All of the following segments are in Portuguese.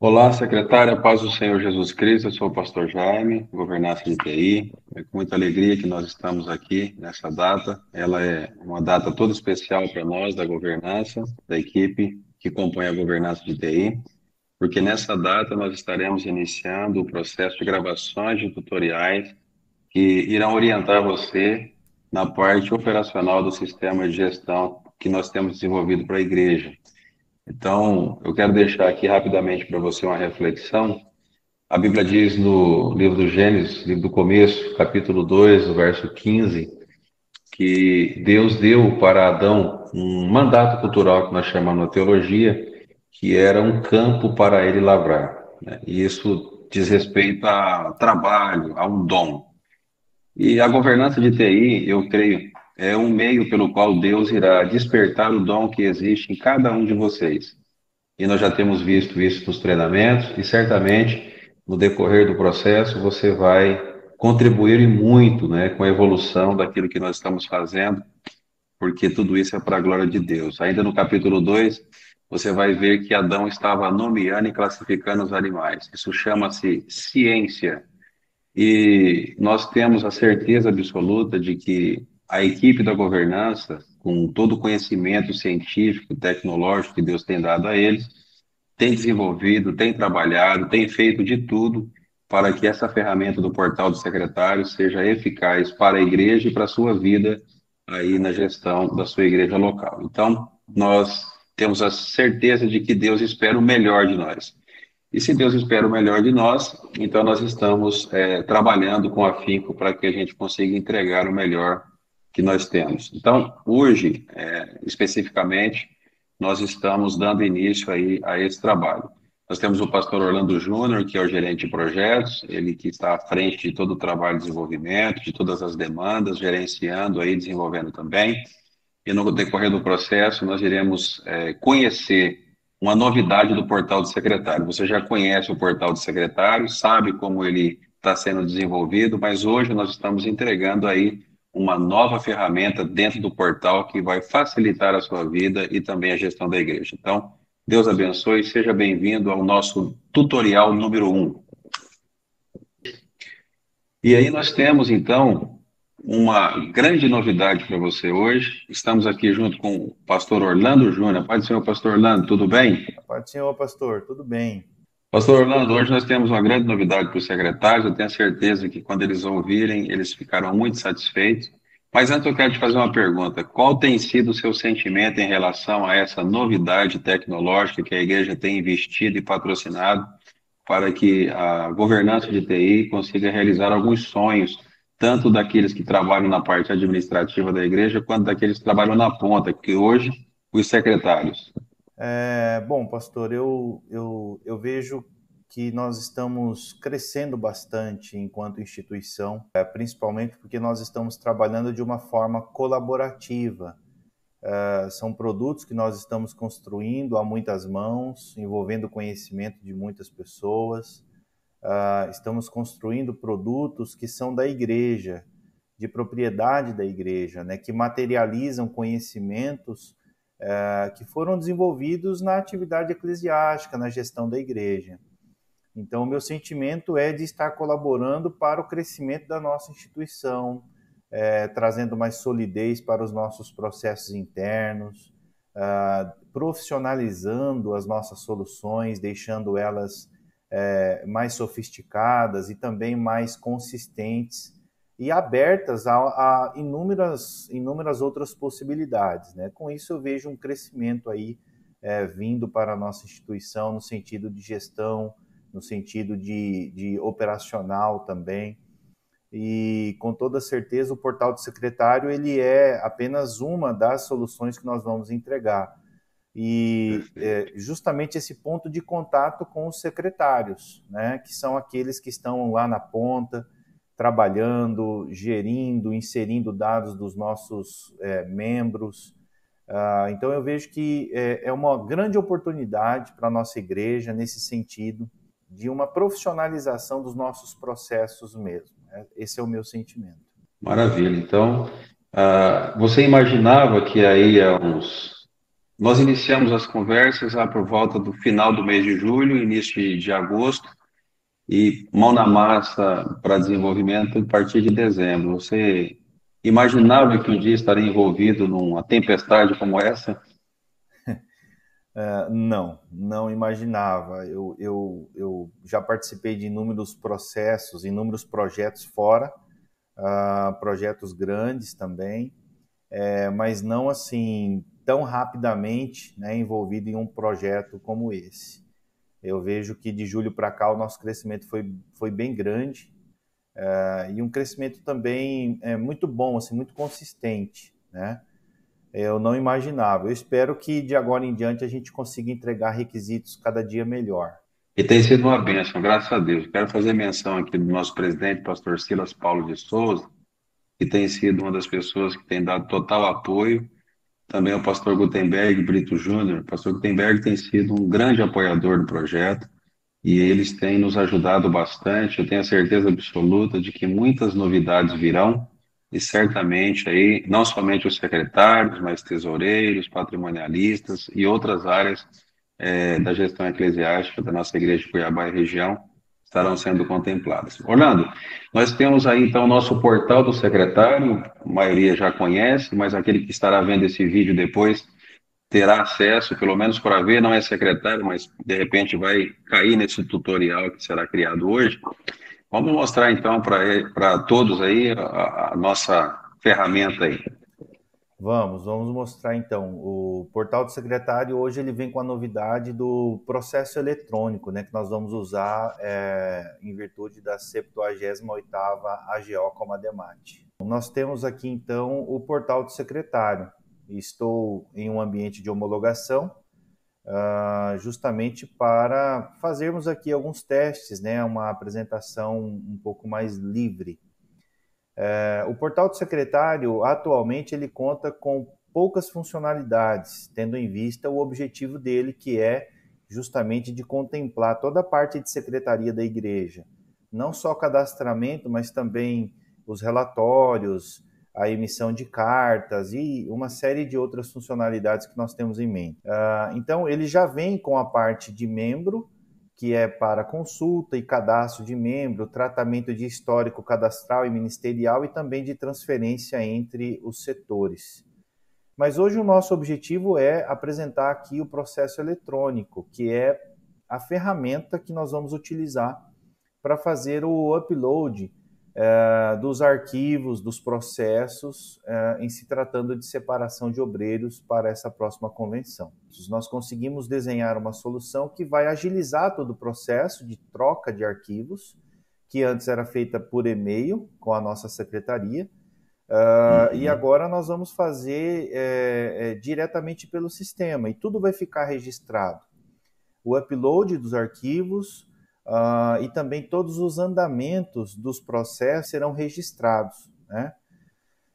Olá, secretária, paz do Senhor Jesus Cristo, eu sou o pastor Jaime, governança de TI. É com muita alegria que nós estamos aqui nessa data. Ela é uma data toda especial para nós, da governança, da equipe que compõe a governança de TI, porque nessa data nós estaremos iniciando o processo de gravações de tutoriais que irão orientar você na parte operacional do sistema de gestão que nós temos desenvolvido para a igreja. Então, eu quero deixar aqui rapidamente para você uma reflexão. A Bíblia diz no livro do Gênesis, livro do começo, capítulo 2, o verso 15, que Deus deu para Adão um mandato cultural que nós chamamos de teologia, que era um campo para ele lavrar, né? E isso diz respeito a trabalho, a um dom. E a governança de TI, eu creio, é um meio pelo qual Deus irá despertar o dom que existe em cada um de vocês. E nós já temos visto isso nos treinamentos, e certamente no decorrer do processo você vai contribuir e muito, né, com a evolução daquilo que nós estamos fazendo, porque tudo isso é para a glória de Deus. Ainda no capítulo 2, você vai ver que Adão estava nomeando e classificando os animais. Isso chama-se ciência. E nós temos a certeza absoluta de que a equipe da governança, com todo o conhecimento científico, tecnológico que Deus tem dado a eles, tem desenvolvido, tem trabalhado, tem feito de tudo para que essa ferramenta do portal do secretário seja eficaz para a igreja e para a sua vida aí na gestão da sua igreja local. Então, nós temos a certeza de que Deus espera o melhor de nós. E se Deus espera o melhor de nós, então nós estamos trabalhando com afinco para que a gente consiga entregar o melhor que nós temos. Então, hoje, especificamente, nós estamos dando início aí a esse trabalho. Nós temos o pastor Orlando Júnior, que é o gerente de projetos, ele que está à frente de todo o trabalho de desenvolvimento, de todas as demandas, gerenciando aí, desenvolvendo também. E no decorrer do processo, nós iremos conhecer uma novidade do portal do secretário. Você já conhece o portal do secretário, sabe como ele está sendo desenvolvido, mas hoje nós estamos entregando aí uma nova ferramenta dentro do portal que vai facilitar a sua vida e também a gestão da igreja. Então, Deus abençoe e seja bem-vindo ao nosso tutorial número 1. E aí nós temos, então, uma grande novidade para você hoje. Estamos aqui junto com o pastor Orlando Júnior. Pode ser o pastor Orlando, tudo bem? Pode ser, ô pastor, tudo bem. Pastor Orlando, hoje nós temos uma grande novidade para os secretários. Eu tenho certeza que quando eles ouvirem, eles ficarão muito satisfeitos. Mas antes eu quero te fazer uma pergunta. Qual tem sido o seu sentimento em relação a essa novidade tecnológica que a igreja tem investido e patrocinado para que a governança de TI consiga realizar alguns sonhos, tanto daqueles que trabalham na parte administrativa da igreja, quanto daqueles que trabalham na ponta, que hoje, os secretários. Bom, pastor, eu vejo que nós estamos crescendo bastante enquanto instituição, principalmente porque nós estamos trabalhando de uma forma colaborativa. São produtos que nós estamos construindo a muitas mãos, envolvendo o conhecimento de muitas pessoas. Estamos construindo produtos que são da igreja, de propriedade da igreja, né, que materializam conhecimentos que foram desenvolvidos na atividade eclesiástica, na gestão da igreja. Então, o meu sentimento é de estar colaborando para o crescimento da nossa instituição, trazendo mais solidez para os nossos processos internos, profissionalizando as nossas soluções, deixando elas mais sofisticadas e também mais consistentes e abertas a inúmeras outras possibilidades, né? Com isso eu vejo um crescimento aí vindo para a nossa instituição no sentido de gestão, no sentido de operacional também. E com toda certeza o portal do secretário ele é apenas uma das soluções que nós vamos entregar. E Perfeito. justamente esse ponto de contato com os secretários, né, que são aqueles que estão lá na ponta, trabalhando, gerindo, inserindo dados dos nossos membros. Então eu vejo que é uma grande oportunidade para a nossa igreja nesse sentido de uma profissionalização dos nossos processos mesmo. Esse é o meu sentimento. Maravilha. Então, você imaginava que aí há uns Nós iniciamos as conversas lá por volta do final do mês de julho, início de agosto, e mão na massa para desenvolvimento a partir de dezembro. Você imaginava que um dia estaria envolvido numa tempestade como essa? Não, não imaginava. Eu já participei de inúmeros processos, inúmeros projetos fora, projetos grandes também, mas não assim tão rapidamente, né, envolvido em um projeto como esse. Eu vejo que de julho para cá o nosso crescimento foi bem grande, e um crescimento também muito bom, assim, muito consistente, né? Eu não imaginava. Eu espero que de agora em diante a gente consiga entregar requisitos cada dia melhor. E tem sido uma bênção, graças a Deus. Quero fazer menção aqui do nosso presidente, pastor Silas Paulo de Souza, que tem sido uma das pessoas que tem dado total apoio. Também o pastor Gutenberg Brito Júnior. O pastor Gutenberg tem sido um grande apoiador do projeto e eles têm nos ajudado bastante. Eu tenho a certeza absoluta de que muitas novidades virão e certamente aí, não somente os secretários, mas tesoureiros, patrimonialistas e outras áreas da gestão eclesiástica da nossa igreja de Cuiabá e região estarão sendo contempladas. Orlando, nós temos aí então o nosso portal do secretário, a maioria já conhece, mas aquele que estará vendo esse vídeo depois terá acesso, pelo menos para ver, não é secretário, mas de repente vai cair nesse tutorial que será criado hoje. Vamos mostrar então para todos aí a nossa ferramenta aí. Vamos mostrar então. O portal do secretário hoje ele vem com a novidade do processo eletrônico, né, que nós vamos usar em virtude da 78ª AGO como a DEMAT. Nós temos aqui então o portal do secretário. Estou em um ambiente de homologação, justamente para fazermos aqui alguns testes, né, uma apresentação um pouco mais livre. O portal do secretário, atualmente, ele conta com poucas funcionalidades, tendo em vista o objetivo dele, que é justamente de contemplar toda a parte de secretaria da igreja. Não só cadastramento, mas também os relatórios, a emissão de cartas e uma série de outras funcionalidades que nós temos em mente. Então, ele já vem com a parte de membro, que é para consulta e cadastro de membro, tratamento de histórico cadastral e ministerial e também de transferência entre os setores. Mas hoje o nosso objetivo é apresentar aqui o processo eletrônico, que é a ferramenta que nós vamos utilizar para fazer o upload dos arquivos, dos processos, em se tratando de separação de obreiros para essa próxima convenção. Nós conseguimos desenhar uma solução que vai agilizar todo o processo de troca de arquivos, que antes era feita por e-mail com a nossa secretaria, e agora nós vamos fazer diretamente pelo sistema, e tudo vai ficar registrado. O upload dos arquivos, e também todos os andamentos dos processos serão registrados, né?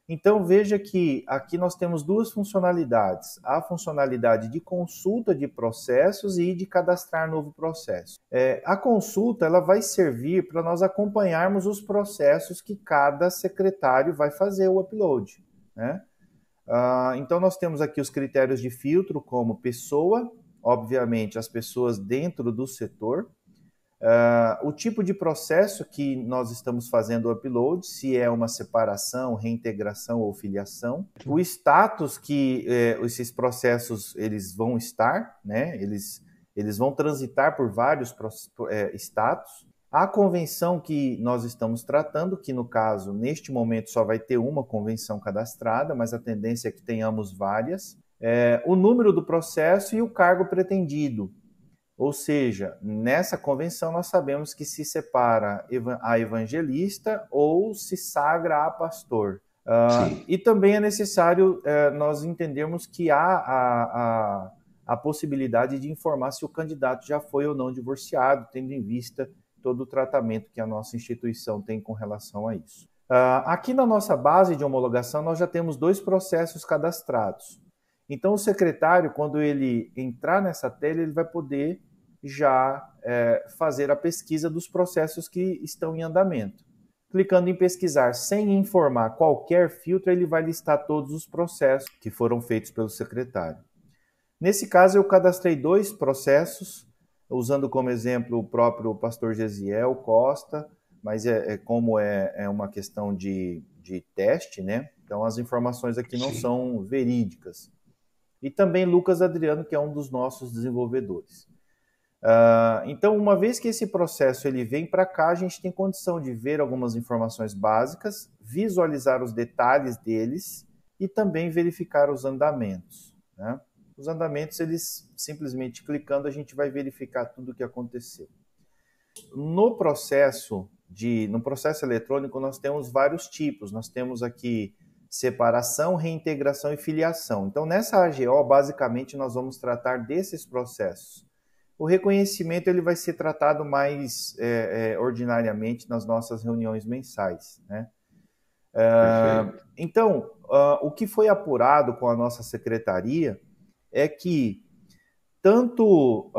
Então veja que aqui nós temos duas funcionalidades, a funcionalidade de consulta de processos e de cadastrar novo processo. A consulta ela vai servir para nós acompanharmos os processos que cada secretário vai fazer o upload, né? Então nós temos aqui os critérios de filtro como pessoa, obviamente as pessoas dentro do setor, o tipo de processo que nós estamos fazendo o upload, se é uma separação, reintegração ou filiação, o status que esses processos eles vão estar, né? Eles vão transitar por vários status, a convenção que nós estamos tratando, que no caso, neste momento só vai ter uma convenção cadastrada, mas a tendência é que tenhamos várias, o número do processo e o cargo pretendido. Ou seja, nessa convenção nós sabemos que se separa a evangelista ou se sagra a pastor. E também é necessário nós entendermos que há a possibilidade de informar se o candidato já foi ou não divorciado, tendo em vista todo o tratamento que a nossa instituição tem com relação a isso. Aqui na nossa base de homologação nós já temos 2 processos cadastrados. Então, o secretário, quando ele entrar nessa tela, ele vai poder já fazer a pesquisa dos processos que estão em andamento. Clicando em pesquisar sem informar qualquer filtro, ele vai listar todos os processos que foram feitos pelo secretário. Nesse caso, eu cadastrei 2 processos, usando como exemplo o próprio pastor Gesiel Costa, mas como é uma questão de teste, né? Então as informações aqui não Sim, são verídicas. E também Lucas Adriano, que é um dos nossos desenvolvedores. Então, uma vez que esse processo ele vem para cá, a gente tem condição de ver algumas informações básicas, visualizar os detalhes deles e também verificar os andamentos, né? Os andamentos, eles simplesmente clicando, a gente vai verificar tudo o que aconteceu. No processo eletrônico, nós temos vários tipos. Nós temos aqui separação, reintegração e filiação. Então, nessa AGO, basicamente, nós vamos tratar desses processos. O reconhecimento ele vai ser tratado mais ordinariamente nas nossas reuniões mensais, né? perfeito. Então, o que foi apurado com a nossa secretaria é que todos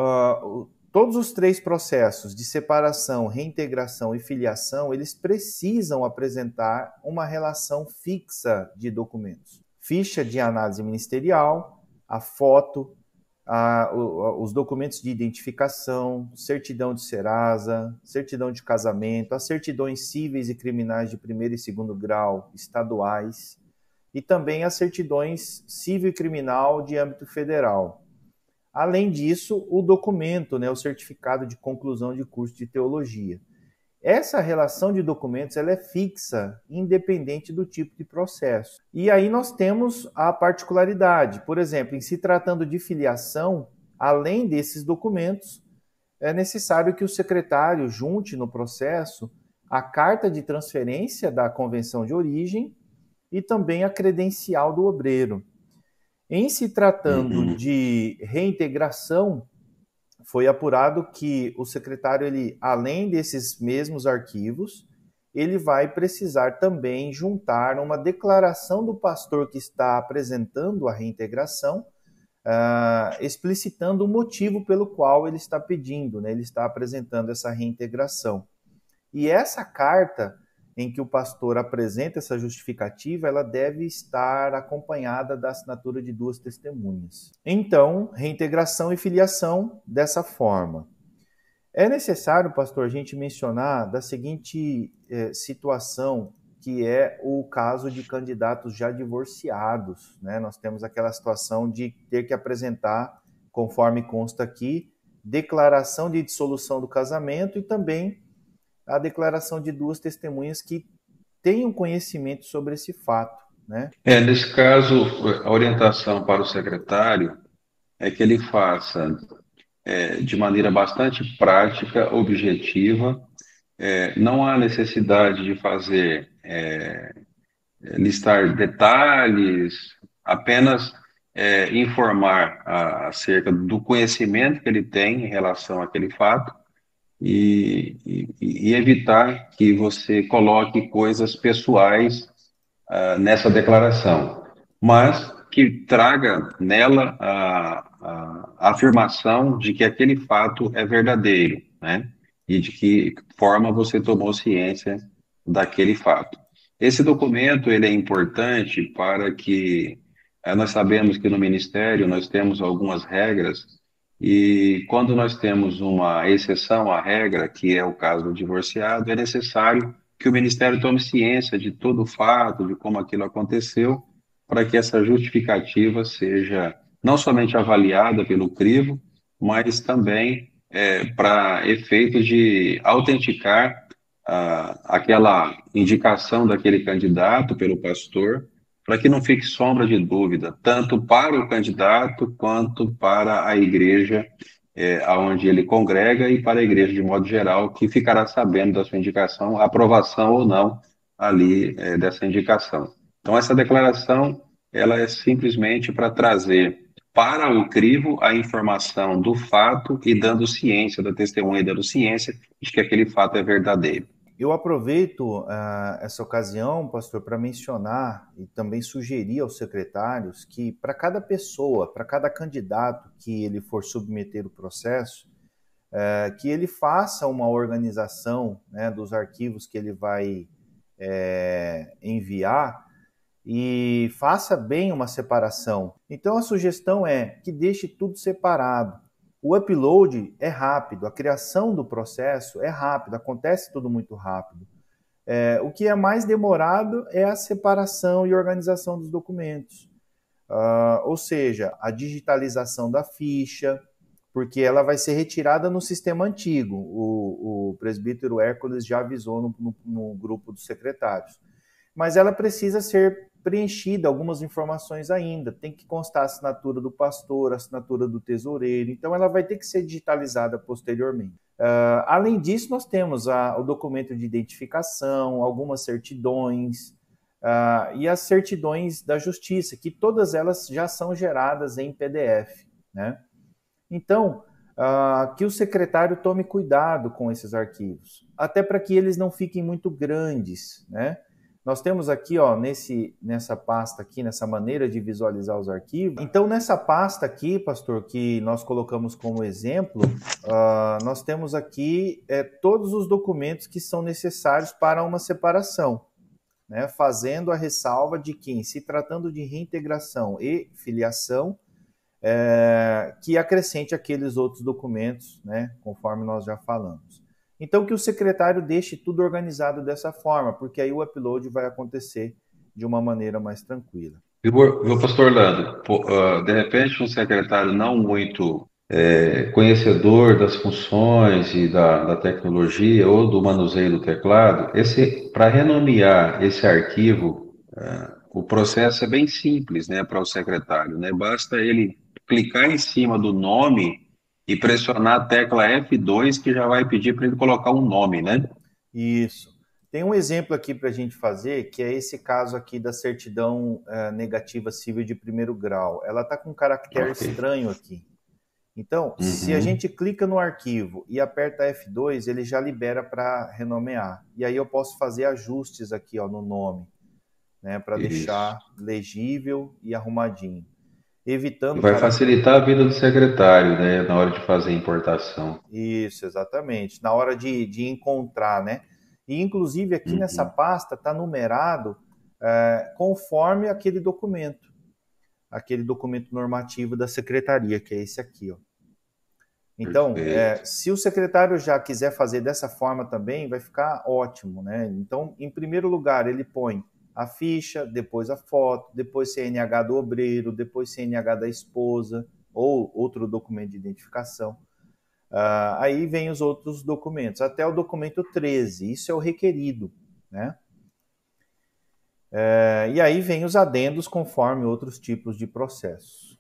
os 3 processos de separação, reintegração e filiação, eles precisam apresentar uma relação fixa de documentos. Ficha de análise ministerial, a foto, os documentos de identificação, certidão de Serasa, certidão de casamento, as certidões cíveis e criminais de primeiro e segundo grau estaduais e também as certidões civil e criminal de âmbito federal. Além disso, o documento, né, o certificado de conclusão de curso de teologia. Essa relação de documentos ela é fixa, independente do tipo de processo. E aí nós temos a particularidade. Por exemplo, em se tratando de filiação, além desses documentos, é necessário que o secretário junte no processo a carta de transferência da convenção de origem e também a credencial do obreiro. Em se tratando Uhum. de reintegração, foi apurado que o secretário, ele, além desses mesmos arquivos, ele vai precisar também juntar uma declaração do pastor que está apresentando a reintegração, explicitando o motivo pelo qual ele está pedindo, né? Ele está apresentando essa reintegração. E essa carta em que o pastor apresenta essa justificativa, ela deve estar acompanhada da assinatura de 2 testemunhas. Então, reintegração e filiação dessa forma. É necessário, pastor, a gente mencionar da seguinte situação, que é o caso de candidatos já divorciados, né? Nós temos aquela situação de ter que apresentar, conforme consta aqui, declaração de dissolução do casamento e também a declaração de 2 testemunhas que tenham conhecimento sobre esse fato, né? Nesse caso, a orientação para o secretário é que ele faça de maneira bastante prática, objetiva. Não há necessidade de fazer, listar detalhes, apenas informar acerca do conhecimento que ele tem em relação àquele fato e evitar que você coloque coisas pessoais nessa declaração, mas que traga nela a afirmação de que aquele fato é verdadeiro, né? E de que forma você tomou ciência daquele fato. Esse documento ele é importante para que nós sabemos que no Ministério nós temos algumas regras e quando nós temos uma exceção à regra, que é o caso do divorciado, é necessário que o Ministério tome ciência de todo o fato, de como aquilo aconteceu, para que essa justificativa seja não somente avaliada pelo crivo, mas também para efeito de autenticar aquela indicação daquele candidato pelo pastor, para que não fique sombra de dúvida, tanto para o candidato quanto para a igreja aonde ele congrega e para a igreja de modo geral, que ficará sabendo da sua indicação, aprovação ou não ali dessa indicação. Então, essa declaração, ela é simplesmente para trazer para o crivo a informação do fato e dando ciência, da testemunha dando ciência de que aquele fato é verdadeiro. Eu aproveito essa ocasião, pastor, para mencionar e também sugerir aos secretários que para cada pessoa, para cada candidato que ele for submeter o processo, que ele faça uma organização, né, dos arquivos que ele vai enviar e faça bem uma separação. Então a sugestão é que deixe tudo separado. O upload é rápido, a criação do processo é rápida, acontece tudo muito rápido. O que é mais demorado é a separação e organização dos documentos. Ou seja, a digitalização da ficha, porque ela vai ser retirada no sistema antigo. O presbítero Hércules já avisou no grupo dos secretários. Mas ela precisa ser preenchida, algumas informações ainda. Tem que constar a assinatura do pastor, a assinatura do tesoureiro. Então, ela vai ter que ser digitalizada posteriormente. Além disso, nós temos o documento de identificação, algumas certidões, e as certidões da justiça, que todas elas já são geradas em PDF, né? Então, que o secretário tome cuidado com esses arquivos, até para que eles não fiquem muito grandes, né? Nós temos aqui, ó, nessa pasta aqui, nessa maneira de visualizar os arquivos. Então, nessa pasta aqui, pastor, que nós colocamos como exemplo, nós temos aqui todos os documentos que são necessários para uma separação, né? Fazendo a ressalva de que, se tratando de reintegração e filiação, que acrescente aqueles outros documentos, né, conforme nós já falamos. Então, que o secretário deixe tudo organizado dessa forma, porque aí o upload vai acontecer de uma maneira mais tranquila. Meu pastor Orlando, de repente um secretário não muito conhecedor das funções e da tecnologia ou do manuseio do teclado, para renomear esse arquivo, o processo é bem simples, né, para o secretário, né? Basta ele clicar em cima do nome e pressionar a tecla F2 que já vai pedir para ele colocar um nome, né? Isso. Tem um exemplo aqui para a gente fazer, que é esse caso aqui da certidão negativa civil de primeiro grau. Ela está com um caractere estranho aqui. Então, se a gente clica no arquivo e aperta F2, ele já libera para renomear. E aí eu posso fazer ajustes aqui, ó, no nome, né, para deixar legível e arrumadinho. Evitando... Vai facilitar a vida do secretário, né, na hora de fazer a importação. Isso, exatamente. Na hora de encontrar, né? E, inclusive, aqui nessa pasta está numerado conforme aquele documento normativo da secretaria, que é esse aqui, ó. Então, se o secretário já quiser fazer dessa forma também, vai ficar ótimo, né? Então, em primeiro lugar, ele põe a ficha, depois a foto, depois CNH do obreiro, depois CNH da esposa, ou outro documento de identificação. Aí vem os outros documentos, até o documento 13, isso é o requerido, né? E aí vem os adendos conforme outros tipos de processos.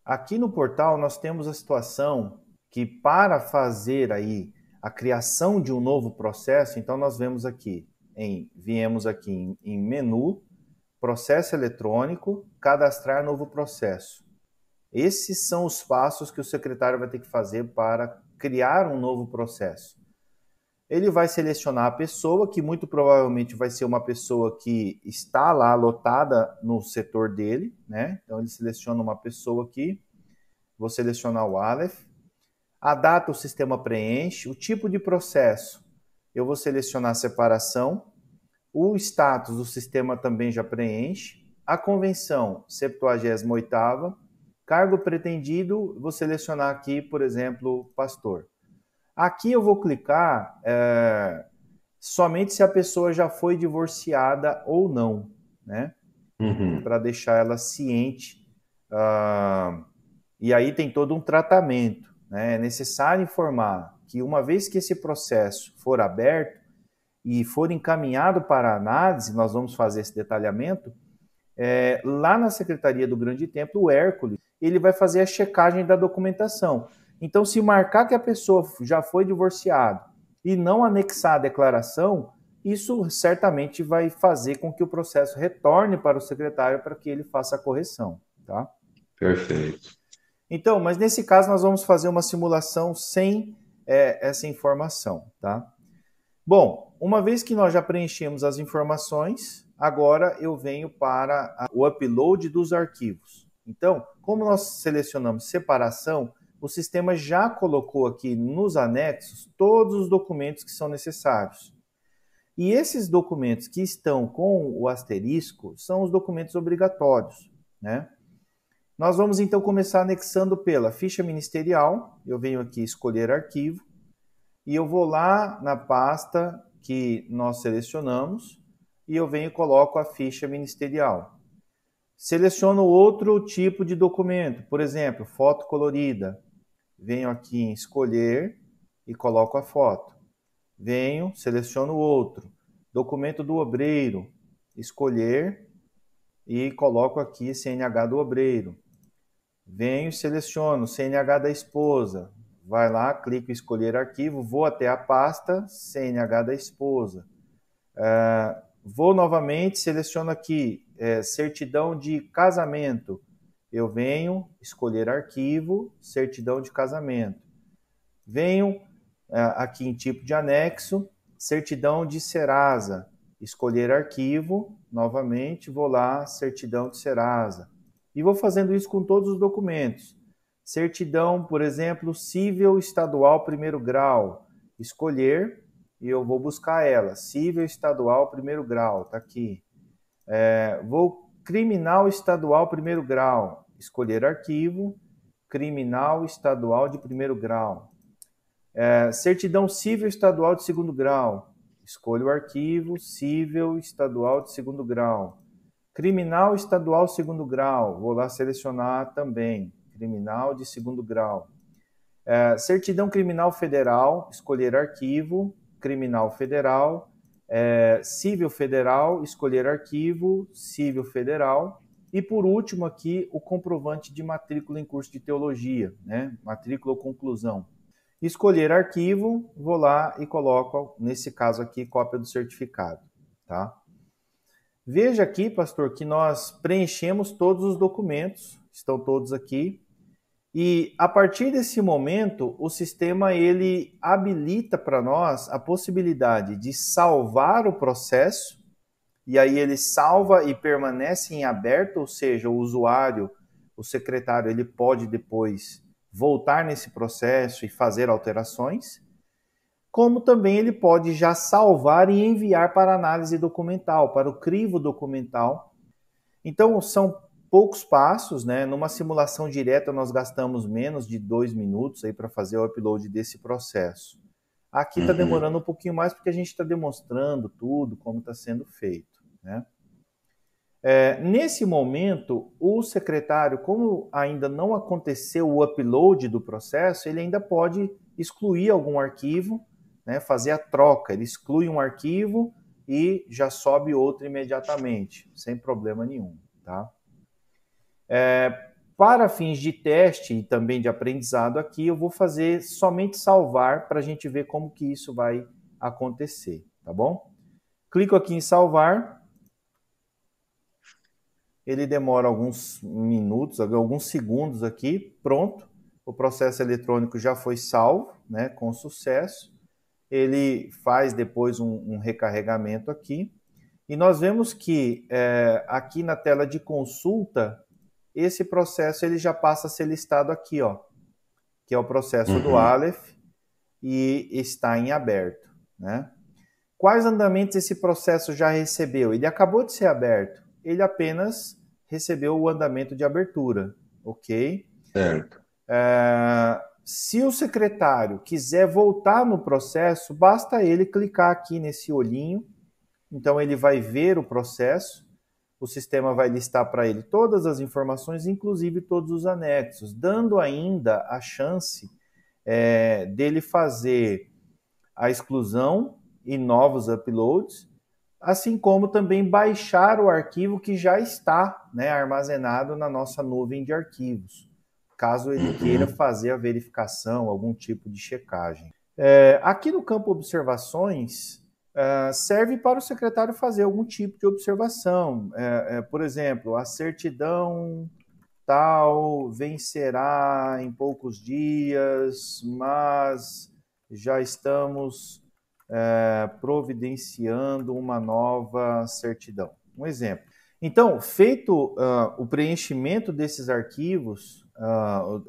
Aqui no portal nós temos a situação que, para fazer aí a criação de um novo processo, então nós viemos aqui em menu, processo eletrônico, cadastrar novo processo. Esses são os passos que o secretário vai ter que fazer para criar um novo processo. Ele vai selecionar a pessoa, que muito provavelmente vai ser uma pessoa que está lá lotada no setor dele, né? Então ele seleciona uma pessoa aqui, vou selecionar o Aleph. A data o sistema preenche, o tipo de processo eu vou selecionar a separação, o status o sistema também já preenche, a convenção 78ª, cargo pretendido, vou selecionar aqui, por exemplo, pastor. Aqui eu vou clicar somente se a pessoa já foi divorciada ou não, né? Para deixar ela ciente. E aí tem todo um tratamento, né? É necessário informar que, uma vez que esse processo for aberto e for encaminhado para análise, nós vamos fazer esse detalhamento, lá na Secretaria do Grande Templo, o Hércules, ele vai fazer a checagem da documentação. Então, se marcar que a pessoa já foi divorciada e não anexar a declaração, isso certamente vai fazer com que o processo retorne para o secretário para que ele faça a correção, tá? Perfeito. Então, mas nesse caso nós vamos fazer uma simulação sem essa informação, tá? Bom, uma vez que nós já preenchemos as informações, agora eu venho para o upload dos arquivos. Então, como nós selecionamos separação, o sistema já colocou aqui nos anexos todos os documentos que são necessários. E esses documentos que estão com o asterisco são os documentos obrigatórios, né? Nós vamos então começar anexando pela ficha ministerial. Eu venho aqui escolher arquivo e eu vou lá na pasta que nós selecionamos e eu venho e coloco a ficha ministerial. Seleciono outro tipo de documento, por exemplo, foto colorida. Venho aqui em escolher e coloco a foto. Venho, seleciono outro. Documento do obreiro. Escolher e coloco aqui CNH do obreiro. Venho, seleciono CNH da esposa. Vai lá, clico em escolher arquivo, vou até a pasta CNH da esposa. Vou novamente, seleciono aqui certidão de casamento. Eu venho, escolher arquivo, certidão de casamento. Venho aqui em tipo de anexo, certidão de Serasa. Escolher arquivo, novamente, vou lá, certidão de Serasa. E vou fazendo isso com todos os documentos. Certidão, por exemplo, cível estadual primeiro grau. Escolher e eu vou buscar ela. Cível estadual primeiro grau, tá aqui. Vou criminal estadual primeiro grau. Escolher arquivo, criminal estadual de primeiro grau. Certidão cível estadual de segundo grau. Escolho o arquivo, cível estadual de segundo grau. Criminal estadual segundo grau, vou lá selecionar também, criminal de segundo grau. Certidão criminal federal, escolher arquivo, criminal federal. Cível federal, escolher arquivo, cível federal. E por último aqui, o comprovante de matrícula em curso de teologia, né? Matrícula ou conclusão. Escolher arquivo, vou lá e coloco, nesse caso aqui, cópia do certificado, tá? Veja aqui, pastor, que nós preenchemos todos os documentos, estão todos aqui, e a partir desse momento, o sistema ele habilita para nós a possibilidade de salvar o processo, e aí ele salva e permanece em aberto, ou seja, o usuário, o secretário, ele pode depois voltar nesse processo e fazer alterações, como também ele pode já salvar e enviar para análise documental, para o crivo documental. Então, são poucos passos, né? Numa simulação direta, nós gastamos menos de 2 minutos aí para fazer o upload desse processo. Aqui está demorando um pouquinho mais porque a gente está demonstrando tudo, como está sendo feito, né? Nesse momento, o secretário, como ainda não aconteceu o upload do processo, ele ainda pode excluir algum arquivo, né, fazer a troca. Ele exclui um arquivo e já sobe outro imediatamente, sem problema nenhum, tá? Para fins de teste e também de aprendizado aqui, eu vou fazer somente salvar para a gente ver como que isso vai acontecer, tá bom? Clico aqui em salvar. Ele demora alguns minutos, alguns segundos aqui, pronto. O processo eletrônico já foi salvo, né, com sucesso. Ele faz depois um recarregamento aqui. E nós vemos que aqui na tela de consulta, esse processo ele já passa a ser listado aqui, ó, que é o processo do Aleph e está em aberto, né? Quais andamentos esse processo já recebeu? Ele acabou de ser aberto, ele apenas recebeu o andamento de abertura, ok? Certo. Se o secretário quiser voltar no processo, basta ele clicar aqui nesse olhinho, então ele vai ver o processo, o sistema vai listar para ele todas as informações, inclusive todos os anexos, dando ainda a chance dele fazer a exclusão e novos uploads, assim como também baixar o arquivo que já está, né, armazenado na nossa nuvem de arquivos, caso ele queira fazer a verificação, algum tipo de checagem. Aqui no campo observações, serve para o secretário fazer algum tipo de observação. Por exemplo, a certidão tal vencerá em poucos dias, mas já estamos providenciando uma nova certidão. Um exemplo. Então, feito o preenchimento desses arquivos,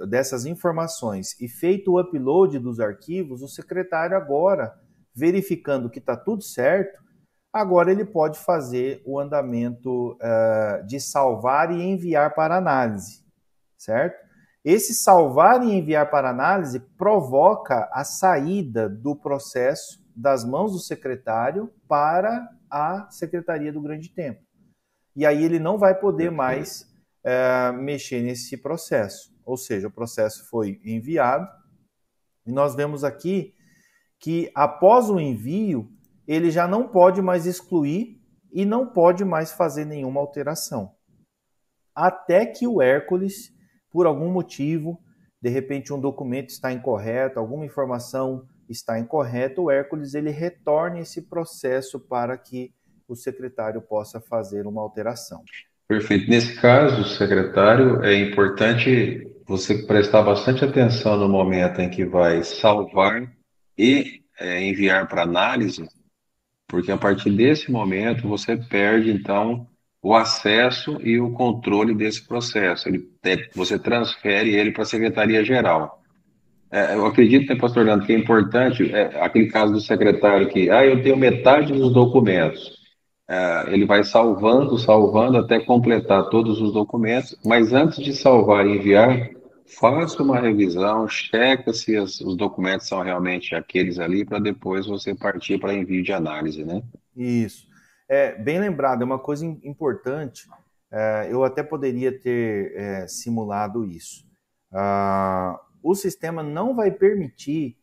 dessas informações, e feito o upload dos arquivos, o secretário agora, verificando que está tudo certo, Agora ele pode fazer o andamento de salvar e enviar para análise, certo? Esse salvar e enviar para análise provoca a saída do processo das mãos do secretário para a Secretaria do Grande Templo. E aí ele não vai poder mais mexer nesse processo. Ou seja, o processo foi enviado e nós vemos aqui que após o envio, ele já não pode mais excluir e não pode mais fazer nenhuma alteração. Até que o Hércules, por algum motivo, de repente um documento está incorreto, alguma informação está incorreta, o Hércules ele retorne esse processo para que o secretário possa fazer uma alteração. Perfeito. Nesse caso, secretário, é importante você prestar bastante atenção no momento em que vai salvar e enviar para análise, porque a partir desse momento você perde, então, o acesso e o controle desse processo. Você transfere ele para a Secretaria-Geral. Eu acredito, né, pastor Leandro, que é importante, aquele caso do secretário que, eu tenho metade dos documentos. Ele vai salvando, salvando até completar todos os documentos, mas antes de salvar e enviar, faça uma revisão, checa se os documentos são realmente aqueles ali, para depois você partir para envio de análise, né? Isso. Bem lembrado, é uma coisa importante. Eu até poderia ter simulado isso. O sistema não vai permitir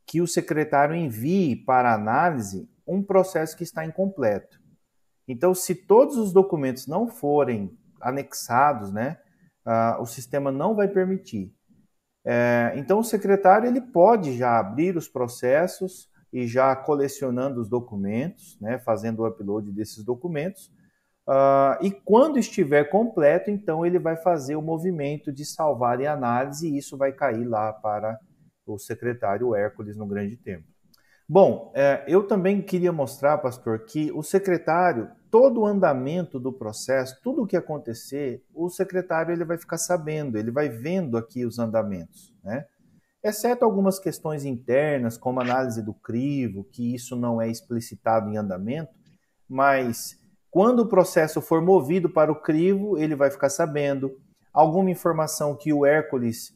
que o secretário envie para análise um processo que está incompleto. Então, se todos os documentos não forem anexados, né, o sistema não vai permitir. Então, o secretário ele pode já abrir os processos e já colecionando os documentos, né, fazendo o upload desses documentos. E quando estiver completo, então ele vai fazer o movimento de salvar e análise e isso vai cair lá para o secretário Hércules no Grande Templo. Bom, eu também queria mostrar, pastor, que o secretário, todo o andamento do processo, tudo o que acontecer, o secretário ele vai ficar sabendo, ele vai vendo aqui os andamentos, né? Exceto algumas questões internas, como análise do crivo, que isso não é explicitado em andamento, mas quando o processo for movido para o crivo, ele vai ficar sabendo. Alguma informação que o Hércules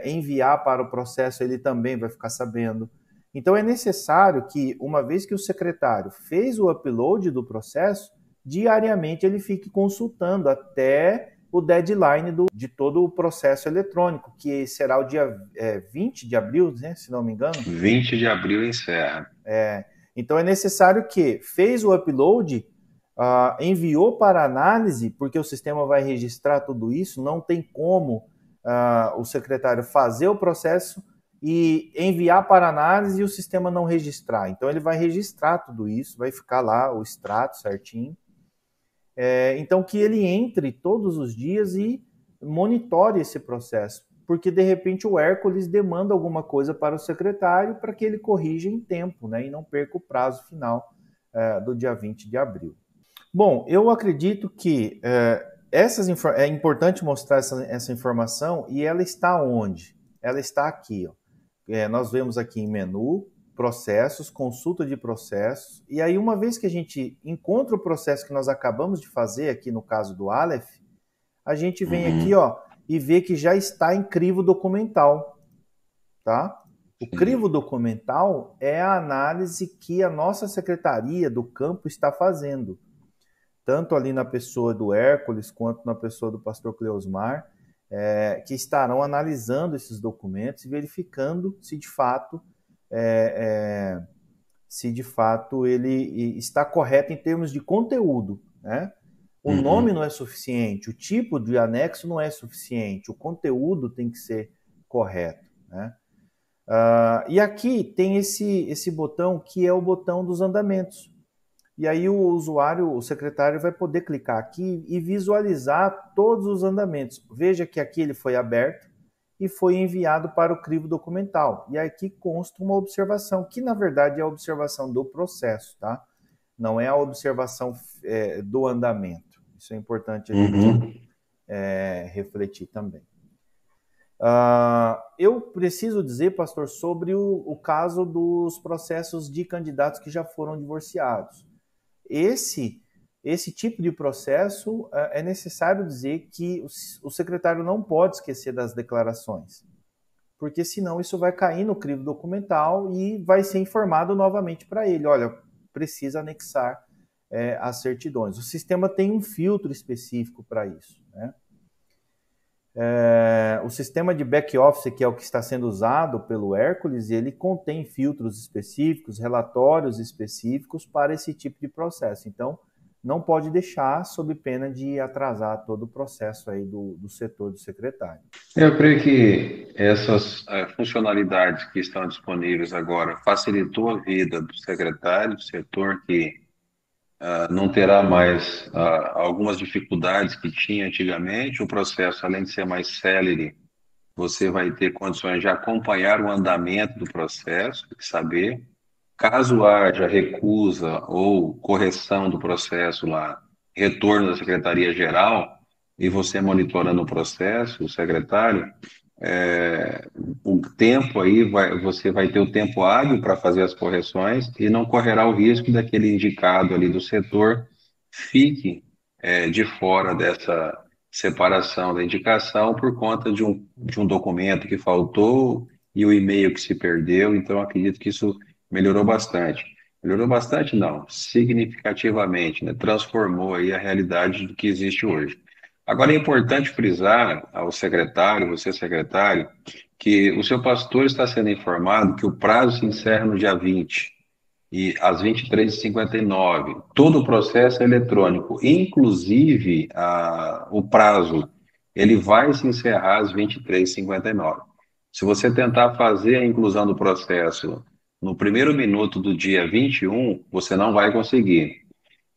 enviar para o processo, ele também vai ficar sabendo. Então é necessário que, uma vez que o secretário fez o upload do processo, diariamente ele fique consultando até o deadline de todo o processo eletrônico, que será o dia 20 de abril, né, se não me engano. 20 de abril encerra. Então é necessário que fez o upload, enviou para análise, porque o sistema vai registrar tudo isso, não tem como o secretário fazer o processo e enviar para análise e o sistema não registrar. Então ele vai registrar tudo isso, vai ficar lá o extrato certinho. Então que ele entre todos os dias e monitore esse processo, porque de repente o Hércules demanda alguma coisa para o secretário para que ele corrija em tempo, né, e não perca o prazo final do dia 20 de abril. Bom, eu acredito que é importante mostrar essa informação e ela está onde? Ela está aqui, ó. Nós vemos aqui em menu, processos, consulta de processos, e aí uma vez que a gente encontra o processo que nós acabamos de fazer, aqui no caso do Aleph, a gente vem aqui, ó, e vê que já está em crivo documental, tá? O crivo documental é a análise que a nossa secretaria do campo está fazendo, tanto ali na pessoa do Hércules quanto na pessoa do pastor Cleosmar, que estarão analisando esses documentos e verificando se de fato ele está correto em termos de conteúdo, né? O nome não é suficiente, o tipo de anexo não é suficiente, o conteúdo tem que ser correto, né? E aqui tem esse botão que é o botão dos andamentos. E aí o usuário, o secretário, vai poder clicar aqui e visualizar todos os andamentos. Veja que aqui ele foi aberto e foi enviado para o crivo documental. E aqui consta uma observação, que na verdade é a observação do processo, tá? Não é a observação do andamento. Isso é importante a gente refletir também. Eu preciso dizer, pastor, sobre o caso dos processos de candidatos que já foram divorciados. esse tipo de processo é necessário dizer que o secretário não pode esquecer das declarações, porque senão isso vai cair no crivo documental e vai ser informado novamente para ele, olha, precisa anexar as certidões. O sistema tem um filtro específico para isso, né? O sistema de back-office, que é o que está sendo usado pelo Hércules, ele contém filtros específicos, relatórios específicos para esse tipo de processo. Então, não pode deixar sob pena de atrasar todo o processo aí do setor do secretário. Eu creio que essas funcionalidades que estão disponíveis agora facilitou a vida do secretário, do setor que não terá mais algumas dificuldades que tinha antigamente. O processo, além de ser mais célere, você vai ter condições de acompanhar o andamento do processo, de saber. Caso haja recusa ou correção do processo lá, retorno da Secretaria-Geral, e você monitorando o processo, o secretário, o tempo aí, você vai ter o tempo hábil para fazer as correções e não correrá o risco daquele indicado ali do setor fique de fora dessa separação da indicação por conta de um documento que faltou e o e-mail que se perdeu. Então, acredito que isso melhorou bastante. Melhorou bastante, não, significativamente, né? Transformou aí a realidade do que existe hoje. Agora, é importante frisar ao secretário, você secretário, que o seu pastor está sendo informado que o prazo se encerra no dia 20 e às 23h59. Todo o processo é eletrônico, inclusive o prazo, ele vai se encerrar às 23h59. Se você tentar fazer a inclusão do processo no primeiro minuto do dia 21, você não vai conseguir.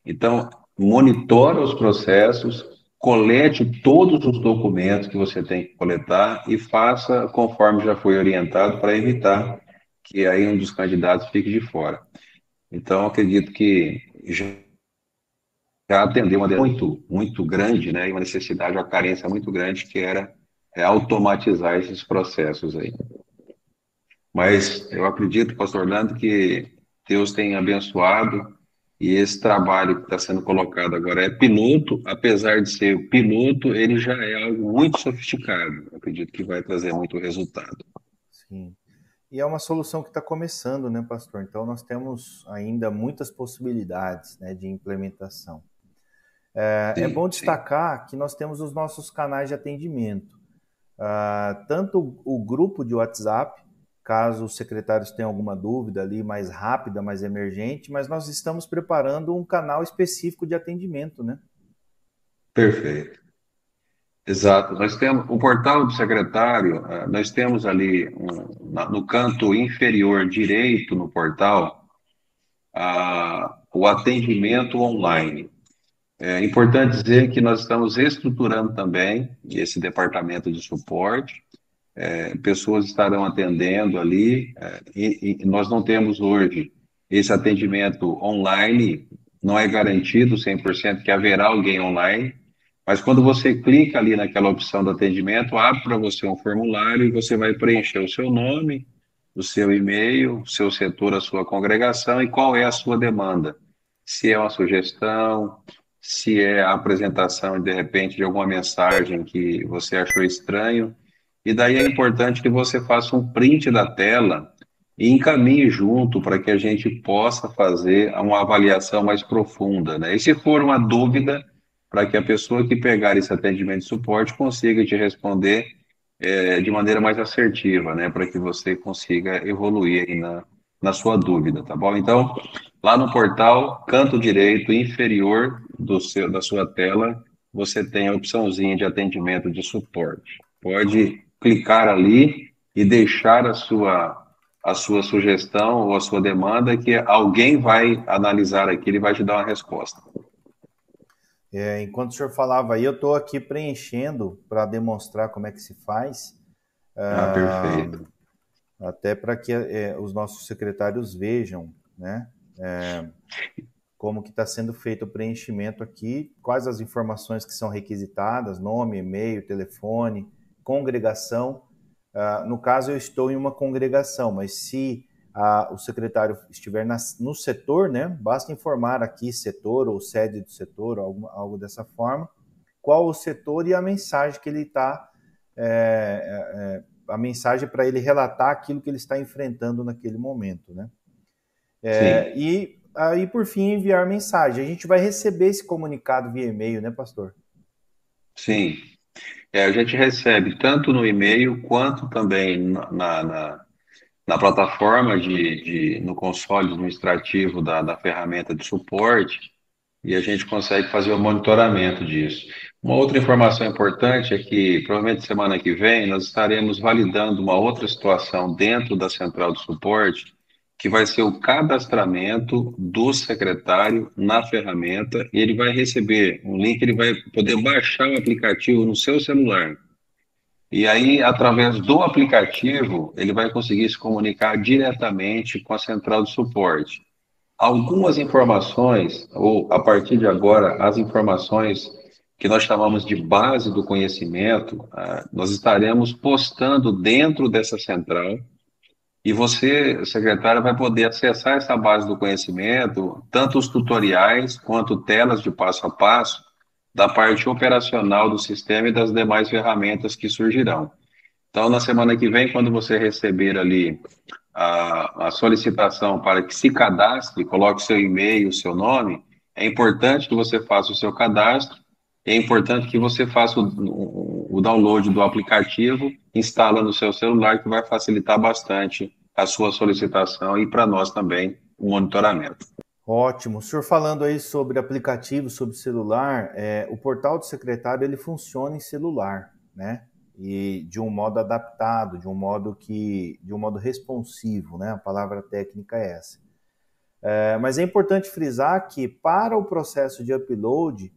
Então, monitore os processos, colete todos os documentos que você tem que coletar e faça conforme já foi orientado para evitar que aí um dos candidatos fique de fora. Então, acredito que já atendeu uma demanda muito grande, né, e uma necessidade, uma carência muito grande, que era automatizar esses processos aí. Mas eu acredito, pastor Orlando, que Deus tem abençoado e esse trabalho que está sendo colocado agora é piloto, apesar de ser piloto, ele já é algo muito sofisticado. Eu acredito que vai trazer muito resultado. Sim. E é uma solução que está começando, né, pastor? Então, nós temos ainda muitas possibilidades, né, de implementação. É Sim, bom sim. destacar que nós temos os nossos canais de atendimento. Tanto o grupo de WhatsApp, caso os secretários tenham alguma dúvida ali mais rápida, mais emergente, mas nós estamos preparando um canal específico de atendimento, né? Perfeito. Exato. Nós temos o portal do secretário, nós temos ali no canto inferior direito no portal, o atendimento online. É importante dizer que nós estamos estruturando também esse departamento de suporte. Pessoas estarão atendendo ali, e nós não temos hoje esse atendimento online, não é garantido 100% que haverá alguém online, mas quando você clica ali naquela opção do atendimento, abre para você um formulário e você vai preencher o seu nome, o seu e-mail, o seu setor, a sua congregação e qual é a sua demanda. Se é uma sugestão, se é a apresentação, de repente, de alguma mensagem que você achou estranho. E daí é importante que você faça um print da tela e encaminhe junto para que a gente possa fazer uma avaliação mais profunda, né? E se for uma dúvida, para que a pessoa que pegar esse atendimento de suporte consiga te responder de maneira mais assertiva, né? Para que você consiga evoluir aí na sua dúvida, tá bom? Então, lá no portal, canto direito inferior da sua tela, você tem a opçãozinha de atendimento de suporte. Pode clicar ali e deixar a sua sugestão ou a sua demanda que alguém vai analisar aquilo e vai te dar uma resposta. Enquanto o senhor falava aí, eu estou aqui preenchendo para demonstrar como é que se faz, Perfeito. até para que os nossos secretários vejam, né, como que está sendo feito o preenchimento aqui, quais as informações que são requisitadas, nome, e-mail, telefone, congregação. No caso, eu estou em uma congregação, mas se o secretário estiver no setor, né, basta informar aqui setor ou sede do setor, algo dessa forma, qual o setor e a mensagem que ele está, a mensagem para ele relatar aquilo que ele está enfrentando naquele momento, né? Sim, E aí, por fim, enviar mensagem. A gente vai receber esse comunicado via e-mail, né, pastor? sim. A gente recebe tanto no e-mail quanto também na plataforma no console administrativo da ferramenta de suporte, e a gente consegue fazer o monitoramento disso. Uma outra informação importante é que, provavelmente semana que vem, nós estaremos validando uma outra situação dentro da central de suporte, que vai ser o cadastramento do secretário na ferramenta, e ele vai receber um link, ele vai poder baixar o aplicativo no seu celular. E aí, através do aplicativo, ele vai conseguir se comunicar diretamente com a central de suporte. Algumas informações, ou a partir de agora, as informações que nós chamamos de base do conhecimento, nós estaremos postando dentro dessa central e você, secretário, vai poder acessar essa base do conhecimento, tanto os tutoriais quanto telas de passo a passo da parte operacional do sistema e das demais ferramentas que surgirão. Então, na semana que vem, quando você receber ali a solicitação para que se cadastre, coloque seu e-mail, seu nome, é importante que você faça o seu cadastro, é importante que você faça o download do aplicativo, instala no seu celular, que vai facilitar bastante a sua solicitação e para nós também o monitoramento. Ótimo. O senhor falando aí sobre aplicativo, sobre celular, o portal do secretário ele funciona em celular, né? E de um modo adaptado, de um modo responsivo, né? A palavra técnica é essa. Mas é importante frisar que para o processo de upload,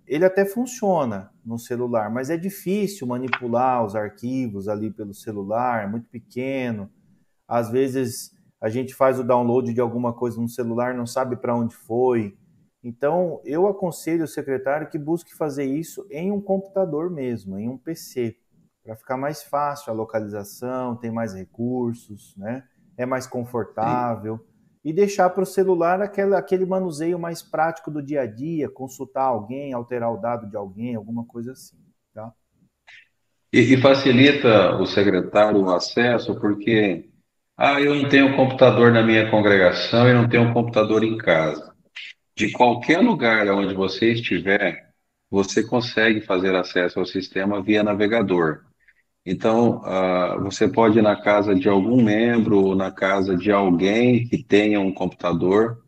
ele até funciona no celular, mas é difícil manipular os arquivos ali pelo celular, é muito pequeno. Às vezes a gente faz o download de alguma coisa no celular, não sabe para onde foi. Então, eu aconselho o secretário que busque fazer isso em um computador mesmo, em um PC, para ficar mais fácil a localização, tem mais recursos, né? É mais confortável. E deixar para o celular aquele manuseio mais prático do dia a dia, consultar alguém, alterar o dado de alguém, alguma coisa assim, tá? E facilita o secretário o acesso, porque eu não tenho computador na minha congregação e não tenho um computador em casa. De qualquer lugar onde você estiver, você consegue fazer acesso ao sistema via navegador. Então, você pode ir na casa de algum membro ou na casa de alguém que tenha um computador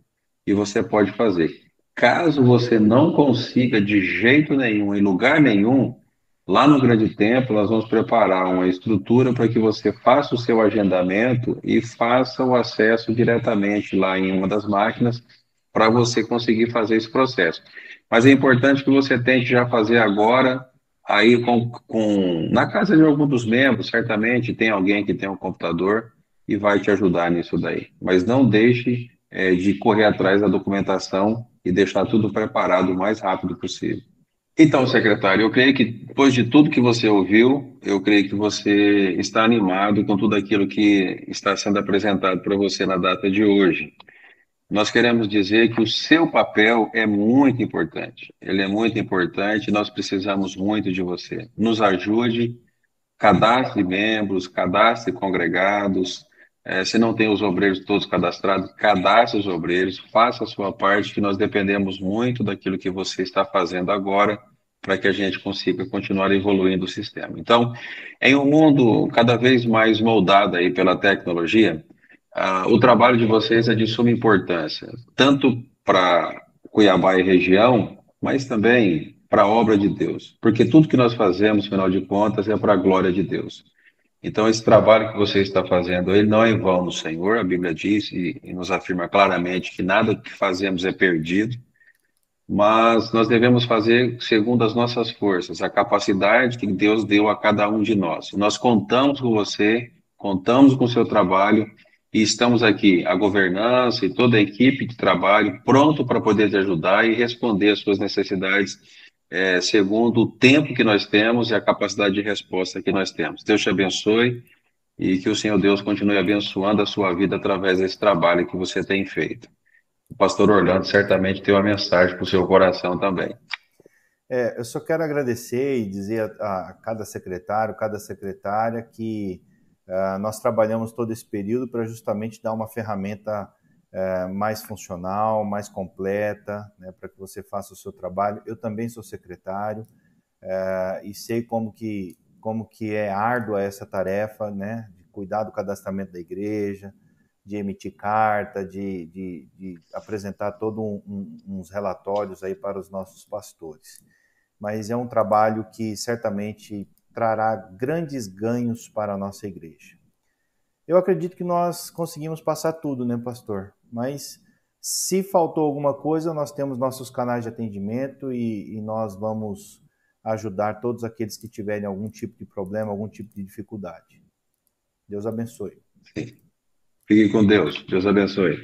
e você pode fazer. Caso você não consiga de jeito nenhum, em lugar nenhum, lá no Grande Templo, nós vamos preparar uma estrutura para que você faça o seu agendamento e faça o acesso diretamente lá em uma das máquinas para você conseguir fazer esse processo. Mas é importante que você tente já fazer agora, aí na casa de algum dos membros, certamente tem alguém que tem um computador e vai te ajudar nisso daí. Mas não deixe de correr atrás da documentação e deixar tudo preparado o mais rápido possível. Então, secretário, eu creio que depois de tudo que você ouviu, eu creio que você está animado com tudo aquilo que está sendo apresentado para você na data de hoje. Nós queremos dizer que o seu papel é muito importante. Ele é muito importante, nós precisamos muito de você. Nos ajude, cadastre membros, cadastre congregados. Se não tem os obreiros todos cadastrados, cadastre os obreiros, faça a sua parte, que nós dependemos muito daquilo que você está fazendo agora, para que a gente consiga continuar evoluindo o sistema. Então, em um mundo cada vez mais moldado aí pela tecnologia, o trabalho de vocês é de suma importância, tanto para Cuiabá e região, mas também para a obra de Deus, porque tudo que nós fazemos, afinal de contas, é para a glória de Deus. Então, esse trabalho que você está fazendo, ele não é em vão no Senhor, a Bíblia diz e nos afirma claramente que nada que fazemos é perdido, mas nós devemos fazer segundo as nossas forças, a capacidade que Deus deu a cada um de nós. Nós contamos com você, contamos com o seu trabalho e estamos aqui, a governança e toda a equipe de trabalho, pronto para poder te ajudar e responder às suas necessidades, segundo o tempo que nós temos e a capacidade de resposta que nós temos. Deus te abençoe e que o Senhor Deus continue abençoando a sua vida através desse trabalho que você tem feito. O pastor Orlando certamente tem uma mensagem para o seu coração também. Eu só quero agradecer e dizer a cada secretário, cada secretária que nós trabalhamos todo esse período para justamente dar uma ferramenta mais funcional, mais completa, né, para que você faça o seu trabalho. Eu também sou secretário e sei como que é árdua essa tarefa, né, de cuidar do cadastramento da igreja, de emitir carta, de apresentar todos uns relatórios aí para os nossos pastores. Mas é um trabalho que certamente trará grandes ganhos para a nossa igreja. Eu acredito que nós conseguimos passar tudo, né, pastor? Mas se faltou alguma coisa, nós temos nossos canais de atendimento e nós vamos ajudar todos aqueles que tiverem algum tipo de problema, algum tipo de dificuldade. Deus abençoe. Sim. Fique com Deus. Deus abençoe.